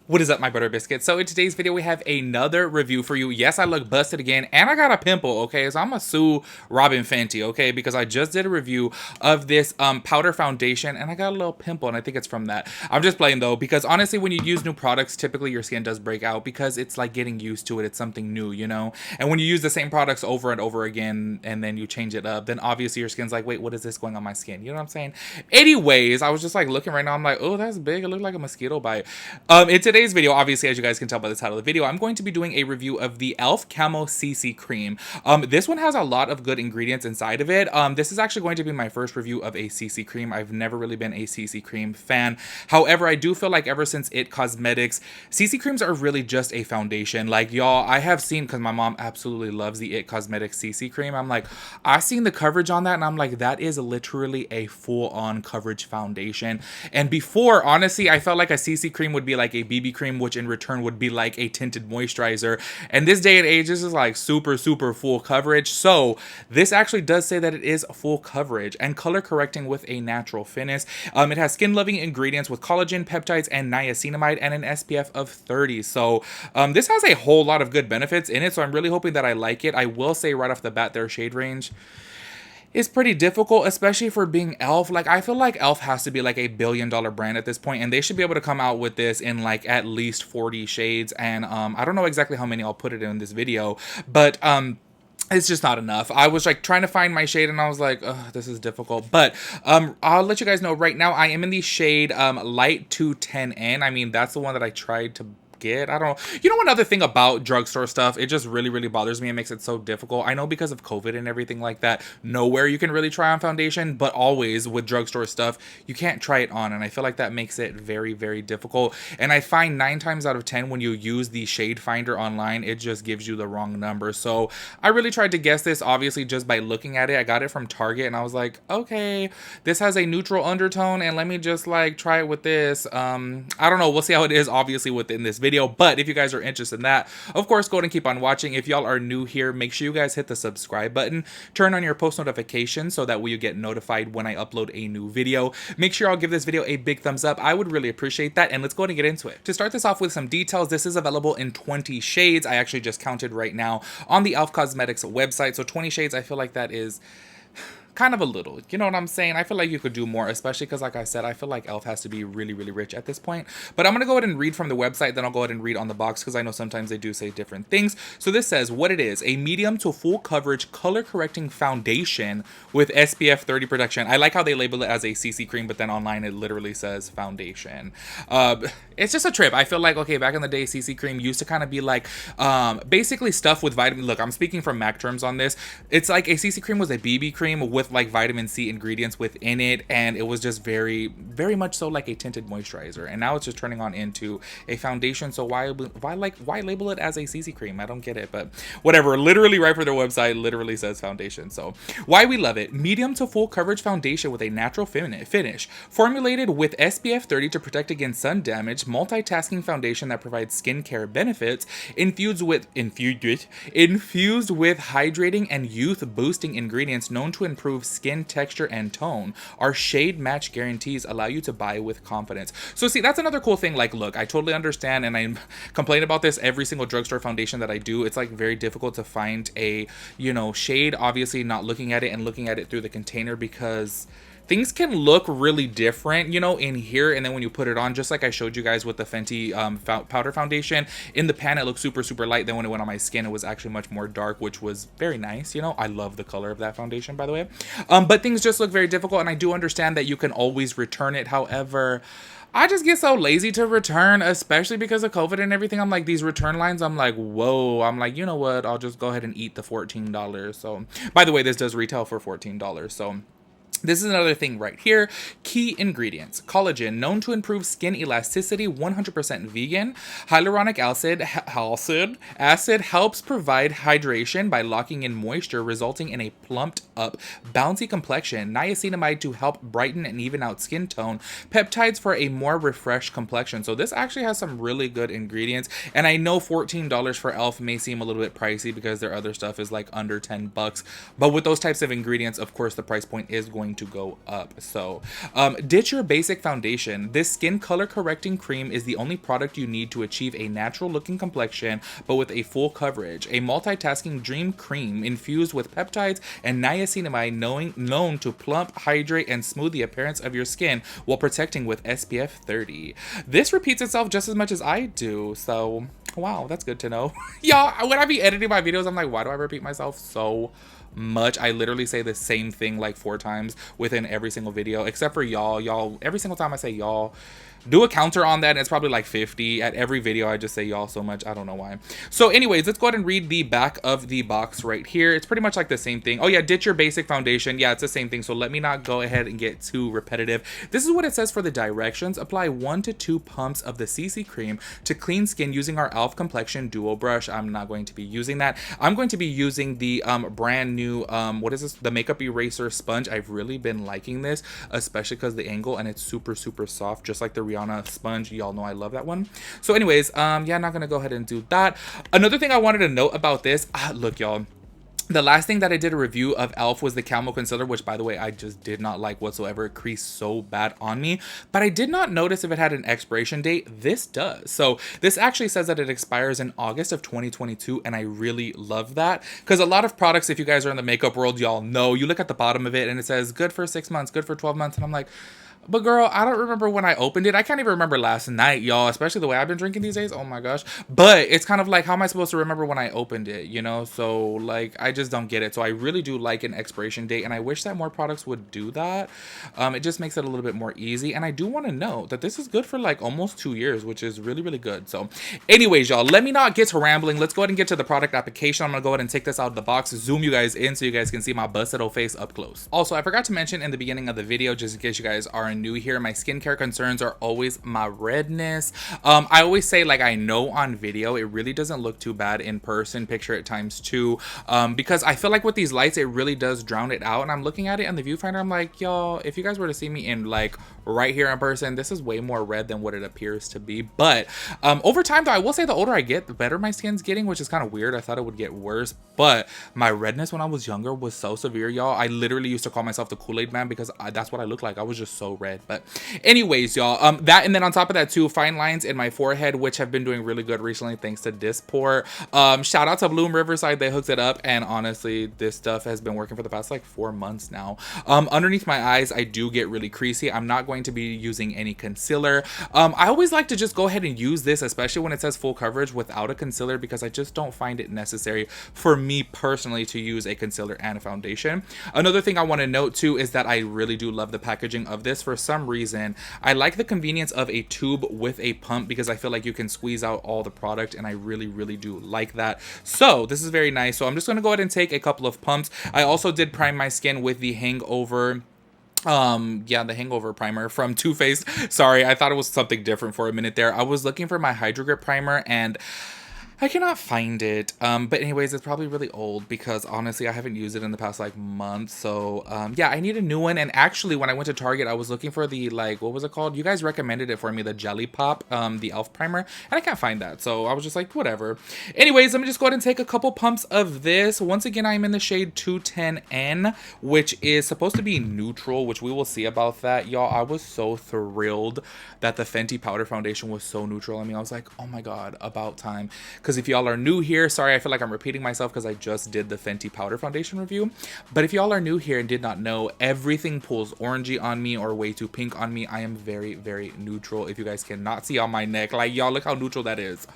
What is up, my butter biscuits? So in today's video, we have another review for you. Yes, I look busted again, and I got a pimple, okay? So I'm gonna sue Robin Fenty, okay? Because I just did a review of this powder foundation, and I got a little pimple, and I think it's from that. I'm just playing, though, because honestly, when you use new products, typically your skin does break out because it's like getting used to it. It's something new, you know? And when you use the same products over and over again, and then you change it up, then obviously your skin's like, wait, what is this going on my skin? You know what I'm saying? Anyways, I was just like looking right now. I'm like, oh, that's big. It looked like a mosquito bite. It's today's video, obviously, as you guys can tell by the title of the video, I'm going to be doing a review of the e.l.f. Camo CC Cream. This one has a lot of good ingredients inside of it. This is actually going to be my first review of a CC cream. I've never really been a CC cream fan. However, I do feel like ever since It Cosmetics, CC creams are really just a foundation. Like, y'all, I have seen, because my mom absolutely loves the It Cosmetics CC cream. I'm like, I've seen the coverage on that, and I'm like, that is literally a full-on coverage foundation. And before, honestly, I felt like a CC cream would be like a BB cream, which in return would be like a tinted moisturizer. And this day and age, this is like super full coverage. So this actually does say that it is full coverage and color correcting with a natural finish. It has skin loving ingredients with collagen, peptides, and niacinamide, and an SPF of 30. So this has a whole lot of good benefits in it. So I'm really hoping that I like it. I will say right off the bat, their shade range is pretty difficult, especially for being e.l.f. Like, I feel like e.l.f. has to be like $1 billion brand at this point, and they should be able to come out with this in like at least 40 shades. And I don't know exactly how many. I'll put it in this video, but it's just not enough. I was like trying to find my shade, and I was like, this is difficult. But I'll let you guys know right now, I am in the shade light 210N. I mean, that's the one that I tried to get. I don't know. You know, another thing about drugstore stuff, it just really bothers me. It makes it so difficult. I know because of COVID and everything like that, nowhere you can really try on foundation, but always with drugstore stuff, you can't try it on. And I feel like that makes it very difficult. And I find 9 times out of 10 when you use the shade finder online, it just gives you the wrong number. So I really tried to guess this, obviously, just by looking at it. I got it from Target, and I was like, okay, this has a neutral undertone, and let me just like try it with this. I don't know. We'll see how it is, obviously, within this video. But if you guys are interested in that, of course, go ahead and keep on watching. If y'all are new here, make sure you guys hit the subscribe button, turn on your post notifications so that way you get notified when I upload a new video. Make sure y'all give this video a big thumbs up. I would really appreciate that. And let's go ahead and get into it. To start this off with some details, this is available in 20 shades. I actually just counted right now on the e.l.f. Cosmetics website. So 20 shades, I feel like that is kind of a little, you know what I'm saying? I feel like you could do more, especially because, like I said, I feel like e.l.f. has to be really rich at this point. But I'm gonna go ahead and read from the website, then I'll go ahead and read on the box, because I know sometimes they do say different things. So this says what it is: a medium to full coverage color correcting foundation with SPF 30 protection. I like how they label it as a CC cream, but then online it literally says foundation. It's just a trip. I feel like, okay, back in the day, CC cream used to kind of be like basically stuff with vitamin. Look, I'm speaking from MAC terms on this. It's like a CC cream was a BB cream with like vitamin C ingredients within it, and it was just very much so like a tinted moisturizer. And now it's just turning on into a foundation. So why label it as a CC cream? I don't get it, but whatever. Literally right for their website literally says foundation. So why we love it: medium to full coverage foundation with a natural finish, formulated with SPF 30 to protect against sun damage, multitasking foundation that provides skincare benefits, infused with hydrating and youth boosting ingredients known to improve skin texture and tone. Our shade match guarantees allow you to buy with confidence. So see, that's another cool thing. Like, look, I totally understand, and I complain about this every single drugstore foundation that I do. It's like very difficult to find a, you know, shade, obviously not looking at it and looking at it through the container, because things can look really different, you know, in here, and then when you put it on, just like I showed you guys with the Fenty powder foundation, in the pan it looked super light. Then when it went on my skin, it was actually much more dark, which was very nice. You know, I love the color of that foundation, by the way. But things just look very difficult, and I do understand that you can always return it. However, I just get so lazy to return, especially because of COVID and everything. I'm like, these return lines, I'm like, whoa. I'm like, you know what? I'll just go ahead and eat the $14. So, by the way, this does retail for $14. So this is another thing right here. Key ingredients: collagen, known to improve skin elasticity, 100% vegan. Hyaluronic acid helps provide hydration by locking in moisture, resulting in a plumped up, bouncy complexion. Niacinamide to help brighten and even out skin tone. Peptides for a more refreshed complexion. So this actually has some really good ingredients. And I know $14 for e.l.f. may seem a little bit pricey because their other stuff is like under $10. But with those types of ingredients, of course, the price point is going game to go up. So ditch your basic foundation. This skin color correcting cream is the only product you need to achieve a natural looking complexion, but with a full coverage. A multitasking dream cream infused with peptides and niacinamide known to plump, hydrate, and smooth the appearance of your skin while protecting with SPF 30. This repeats itself just as much as I do, so wow, that's good to know. Y'all, when I be editing my videos, I'm like, why do I repeat myself so much? I literally say the same thing like 4 times within every single video, except for y'all. Every single time I say y'all, do a counter on that, and it's probably like 50. At every video I just say y'all so much, I don't know why. So anyways, let's go ahead and read the back of the box right here. It's pretty much like the same thing. Oh yeah, ditch your basic foundation. Yeah, it's the same thing, so let me not go ahead and get too repetitive. This is what it says for the directions. Apply 1 to 2 pumps of the CC cream to clean skin using our e.l.f. complexion duo brush. I'm not going to be using that. I'm going to be using the brand new what is this, the makeup eraser sponge. I've really been liking this, especially because the angle, and it's super soft, just like the Rihanna sponge. Y'all know I love that one. So anyways, yeah, I'm not gonna go ahead and do that. Another thing I wanted to note about this, look y'all, the last thing that I did a review of e.l.f. was the Camo Concealer, which by the way, I just did not like whatsoever. It creased so bad on me, but I did not notice if it had an expiration date. This does. So this actually says that it expires in August of 2022, and I really love that, because a lot of products, if you guys are in the makeup world, y'all know, you look at the bottom of it and it says good for 6 months, good for 12 months, and I'm like, but girl, I don't remember when I opened it. I can't even remember last night, y'all, especially the way I've been drinking these days. Oh my gosh. But it's kind of like, how am I supposed to remember when I opened it, you know? So like, I just don't get it. So I really do like an expiration date, and I wish that more products would do that. It just makes it a little bit more easy. And I do want to note that this is good for like almost 2 years, which is really good. So anyways, y'all, let me not get to rambling. Let's go ahead and get to the product application. I'm gonna go ahead and take this out of the box, zoom you guys in so you guys can see my busted old face up close. Also, I forgot to mention in the beginning of the video, just in case you guys are new here, my skincare concerns are always my redness. I always say, like, I know on video it really doesn't look too bad, in person picture at times too, because I feel like with these lights it really does drown it out. And I'm looking at it in the viewfinder, I'm like, y'all, if you guys were to see me in like right here in person, this is way more red than what it appears to be. But over time though, I will say the older I get, the better my skin's getting, which is kind of weird. I thought it would get worse, but my redness when I was younger was so severe, y'all. I literally used to call myself the Kool-Aid man, because that's what I looked like. I was just so red. But anyways, y'all, that, and then on top of that too, fine lines in my forehead, which have been doing really good recently thanks to Dysport. Shout out to Bloom Riverside, they hooked it up, and honestly this stuff has been working for the past like 4 months now. Underneath my eyes I do get really creasy. I'm not going to be using any concealer. I always like to just go ahead and use this, especially when it says full coverage, without a concealer, because I just don't find it necessary for me personally to use a concealer and a foundation. Another thing I want to note too is that I really do love the packaging of this. For some reason I like the convenience of a tube with a pump, because I feel like you can squeeze out all the product, and I really do like that. So this is very nice. So I'm just going to go ahead and take a couple of pumps. I also did prime my skin with the Hangover yeah, the Hangover primer from Too Faced. Sorry, I thought it was something different for a minute there. I was looking for my Hydro Grip primer and I cannot find it. But anyways, it's probably really old, because honestly I haven't used it in the past like month. So yeah, I need a new one. And actually when I went to Target, I was looking for the, like, what was it called? You guys recommended it for me, the Jelly Pop, the e.l.f. primer, and I can't find that. So I was just like, whatever. Anyways, let me just go ahead and take a couple pumps of this. Once again, I'm in the shade 210N, which is supposed to be neutral, which we will see about that. Y'all, I was so thrilled that the Fenty powder foundation was so neutral. I mean, I was like, oh my god, about time. Because if y'all are new here, sorry, I feel like I'm repeating myself because I just did the Fenty powder foundation review. But if y'all are new here and did not know, everything pulls orangey on me or way too pink on me. I am very neutral. If you guys cannot see on my neck, like, y'all, look how neutral that is.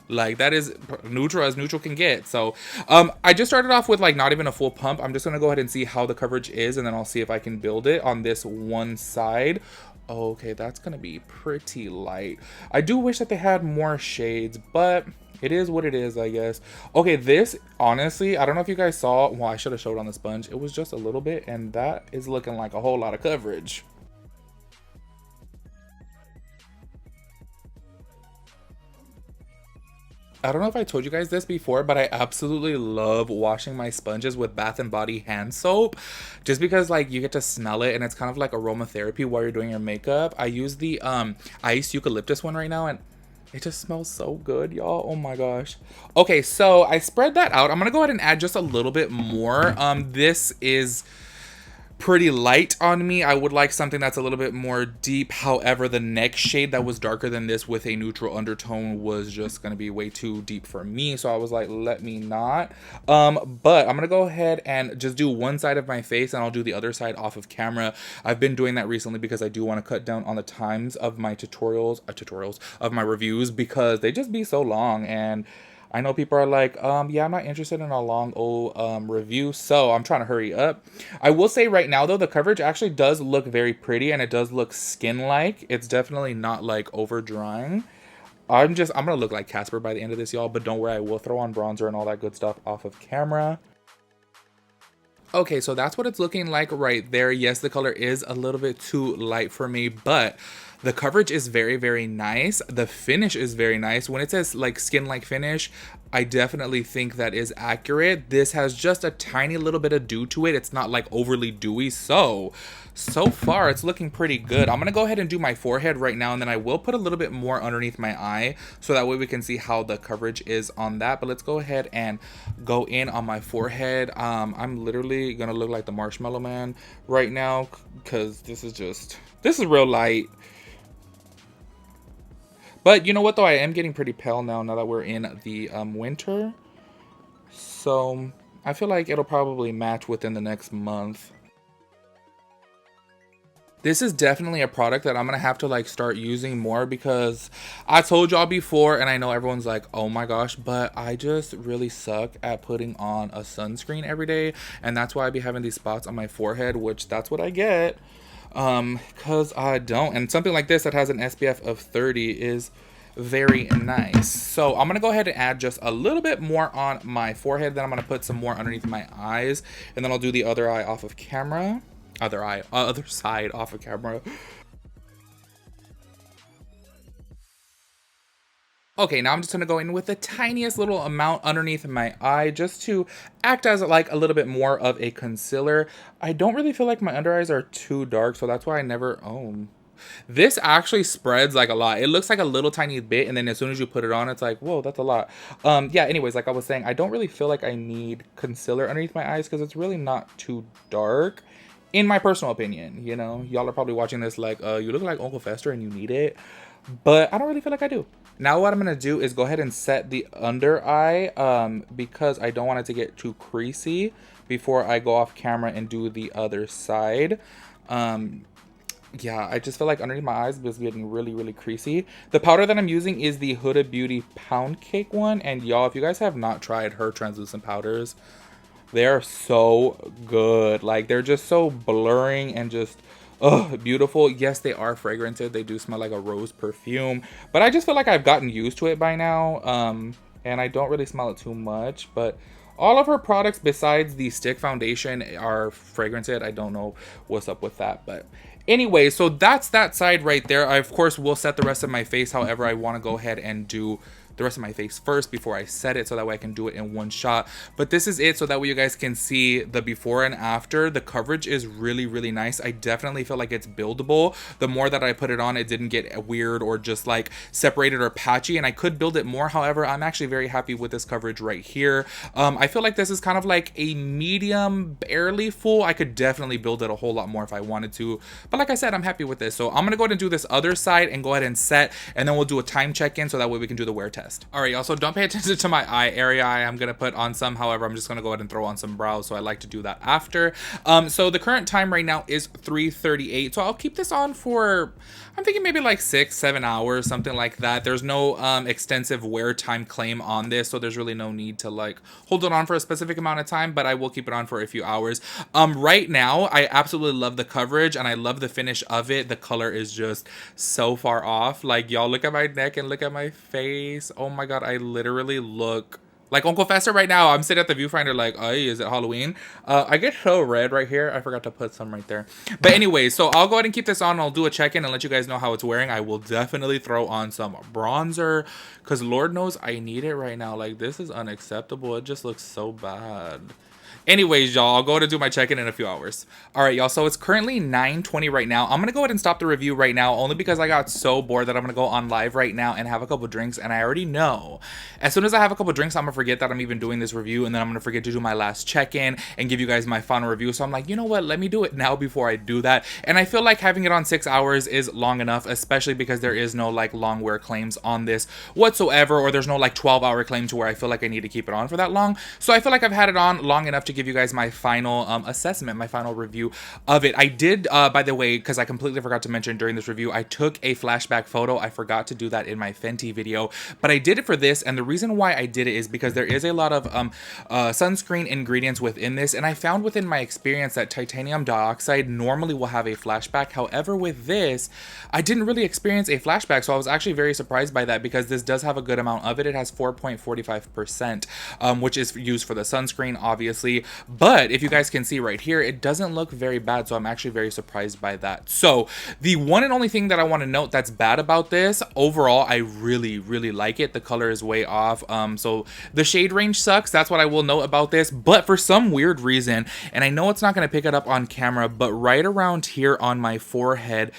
Like, that is neutral as neutral can get. So I just started off with like not even a full pump. I'm just gonna go ahead and see how the coverage is, and then I'll see if I can build it on this one side. Okay, that's gonna be pretty light. I do wish that they had more shades, but it is what it is, I guess. Okay, this, honestly, I don't know if you guys saw. Well, I should have showed on the sponge. It was just a little bit, and that is looking like a whole lot of coverage. I don't know if I told you guys this before, but I absolutely love washing my sponges with Bath and Body hand soap, just because like you get to smell it and it's kind of like aromatherapy while you're doing your makeup. I use the iced eucalyptus one right now, and it just smells so good, y'all. Oh my gosh. Okay, so I spread that out. I'm gonna go ahead and add just a little bit more. This is pretty light on me. I would like something that's a little bit more deep. However, the next shade that was darker than this with a neutral undertone was just going to be way too deep for me. So I was like, let me not. But I'm going to go ahead and just do one side of my face, and I'll do the other side off of camera. I've been doing that recently because I do want to cut down on the times of my tutorials of my reviews, because they just be so long. And I know people are like, yeah, I'm not interested in a long old review, so I'm trying to hurry up. I will say right now, though, the coverage actually does look very pretty, and it does look skin-like. It's definitely not, like, over-drying. I'm gonna look like Casper by the end of this, y'all, but don't worry, I will throw on bronzer and all that good stuff off of camera. Okay, so that's what it's looking like right there. Yes, the color is a little bit too light for me, but the coverage is very, very nice. The finish is very nice. When it says like skin-like finish, I definitely think that is accurate. This has just a tiny little bit of dew to it. It's not like overly dewy. So far it's looking pretty good. I'm gonna go ahead and do my forehead right now, and then I will put a little bit more underneath my eye so that way we can see how the coverage is on that. But let's go ahead and go in on my forehead. I'm literally gonna look like the Marshmallow Man right now because this is real light. But you know what, though? I am getting pretty pale now that we're in the winter. So I feel like it'll probably match within the next month. This is definitely a product that I'm going to have to like start using more, because I told y'all before, and I know everyone's like, oh my gosh, but I just really suck at putting on a sunscreen every day. And that's why I be having these spots on my forehead, which that's what I get. Because I don't. And something like this that has an SPF of 30 is very nice. So I'm gonna go ahead and add just a little bit more on my forehead. Then I'm gonna put some more underneath my eyes, and then I'll do the other eye off of camera. Other side off of camera. Okay, now I'm just gonna go in with the tiniest little amount underneath my eye just to act as like a little bit more of a concealer. I don't really feel like my under eyes are too dark, so that's why I never This actually spreads like a lot. It looks like a little tiny bit, and then as soon as you put it on, it's like, whoa, that's a lot. Yeah, anyways, like I was saying, I don't really feel like I need concealer underneath my eyes because it's really not too dark. In my personal opinion, you know, y'all are probably watching this like, you look like Uncle Fester and you need it. But I don't really feel like I do. Now what I'm going to do is go ahead and set the under eye because I don't want it to get too creasy before I go off camera and do the other side. Yeah, I just feel like underneath my eyes is getting really, really creasy. The powder that I'm using is the Huda Beauty Pound Cake one. And y'all, if you guys have not tried her translucent powders, they're so good. Like, they're just so blurring and just beautiful. Yes, they are fragranted. They do smell like a rose perfume, but I just feel like I've gotten used to it by now, and I don't really smell it too much. But all of her products besides the stick foundation are fragranted. I don't know what's up with that, but anyway, so that's that side right there. I of course will set the rest of my face. However, I want to go ahead and do the rest of my face first before I set it, so that way I can do it in one shot. But this is it, so that way you guys can see the before and after. The coverage is really, really nice. I definitely feel like it's buildable. The more that I put it on, it didn't get weird or just like separated or patchy, and I could build it more. However, I'm actually very happy with this coverage right here. I feel like this is kind of like a medium, barely full. I could definitely build it a whole lot more if I wanted to, but like I said, I'm happy with this. So I'm gonna go ahead and do this other side and go ahead and set, and then we'll do a time check-in so that way we can do the wear test. All right, y'all, so don't pay attention to my eye area. I am gonna put on some. However, I'm just gonna go ahead and throw on some brows, so I like to do that after. So the current time right now is 3:38, so I'll keep this on for, I'm thinking maybe like 6-7 hours, something like that. There's no extensive wear time claim on this, so there's really no need to like hold it on for a specific amount of time, but I will keep it on for a few hours. Right now, I absolutely love the coverage and I love the finish of it. The color is just so far off. Like, y'all, look at my neck and look at my face. Oh my god, I literally look like Uncle Fester right now. I'm sitting at the viewfinder like, oh, is it Halloween? I get so red right here. I forgot to put some right there. But anyway, so I'll go ahead and keep this on. I'll do a check-in and let you guys know how it's wearing. I will definitely throw on some bronzer because Lord knows I need it right now. Like, this is unacceptable. It just looks so bad. Anyways, y'all, I'll go to do my check-in in a few hours. All right, y'all, so it's currently 9:20 right now. I'm gonna go ahead and stop the review right now, only because I got so bored that I'm gonna go on live right now and have a couple drinks, and I already know as soon as I have a couple drinks, I'm gonna forget that I'm even doing this review, and then I'm gonna forget to do my last check-in and give you guys my final review. So I'm like, you know what, let me do it now before I do that. And I feel like having it on 6 hours is long enough, especially because there is no like long wear claims on this whatsoever, or there's no like 12-hour claim to where I feel like I need to keep it on for that long. So I feel like I've had it on long enough to give you guys my final assessment, my final review of it. I did, by the way, because I completely forgot to mention during this review, I took a flashback photo. I forgot to do that in my Fenty video, but I did it for this, and the reason why I did it is because there is a lot of sunscreen ingredients within this, and I found within my experience that titanium dioxide normally will have a flashback. However, with this, I didn't really experience a flashback, so I was actually very surprised by that, because this does have a good amount of it. It has 4.45%, which is used for the sunscreen, obviously, but if you guys can see right here, it doesn't look very bad, so I'm actually very surprised by that. So the one and only thing that I want to note that's bad about this, overall, I really like it. The color is way off, so the shade range sucks. That's what I will note about this. But for some weird reason, and I know it's not going to pick it up on camera, but right around here on my forehead,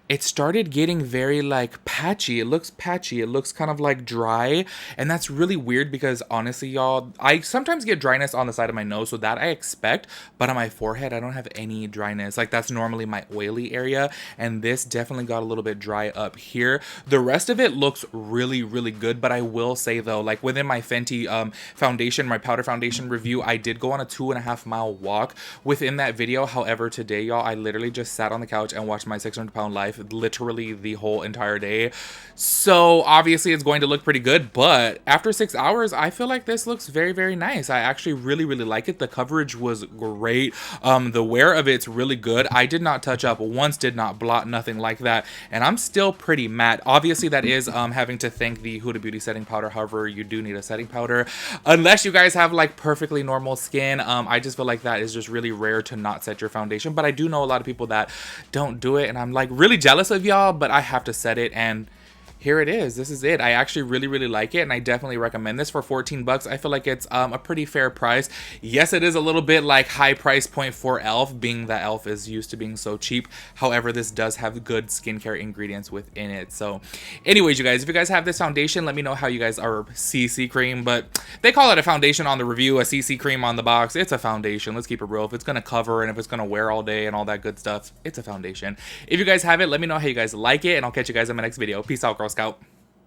it started getting very like patchy. It looks patchy. It looks kind of like dry. And that's really weird, because honestly, y'all, I sometimes get dryness on the side of my nose, so that I expect. But on my forehead, I don't have any dryness. Like, that's normally my oily area. And this definitely got a little bit dry up here. The rest of it looks really good. But I will say though, like within my Fenty foundation, my powder foundation review, I did go on a 2.5-mile walk within that video. However, today, y'all, I literally just sat on the couch and watched my 600-pound life literally the whole entire day. So obviously it's going to look pretty good, but after 6 hours, I feel like this looks very nice. I actually really like it. The coverage was great. The wear of it's really good. I did not touch up once, did not blot, nothing like that, and I'm still pretty matte. Obviously that is having to thank the Huda Beauty setting powder. However, you do need a setting powder unless you guys have like perfectly normal skin. I just feel like that is just really rare to not set your foundation, but I do know a lot of people that don't do it, and I'm like really jealous of y'all, but I have to set it, and here it is. This is it. I actually really like it, and I definitely recommend this for 14 bucks. I feel like it's a pretty fair price. Yes, it is a little bit like high price point for e.l.f., being that e.l.f. is used to being so cheap. However, this does have good skincare ingredients within it. So anyways, you guys, if you guys have this foundation, let me know how you guys are. CC cream, but they call it a foundation on the review, a CC cream on the box. It's a foundation. Let's keep it real. If it's gonna cover and if it's gonna wear all day and all that good stuff, it's a foundation. If you guys have it, let me know how you guys like it, and I'll catch you guys in my next video. Peace out, Girl Scout.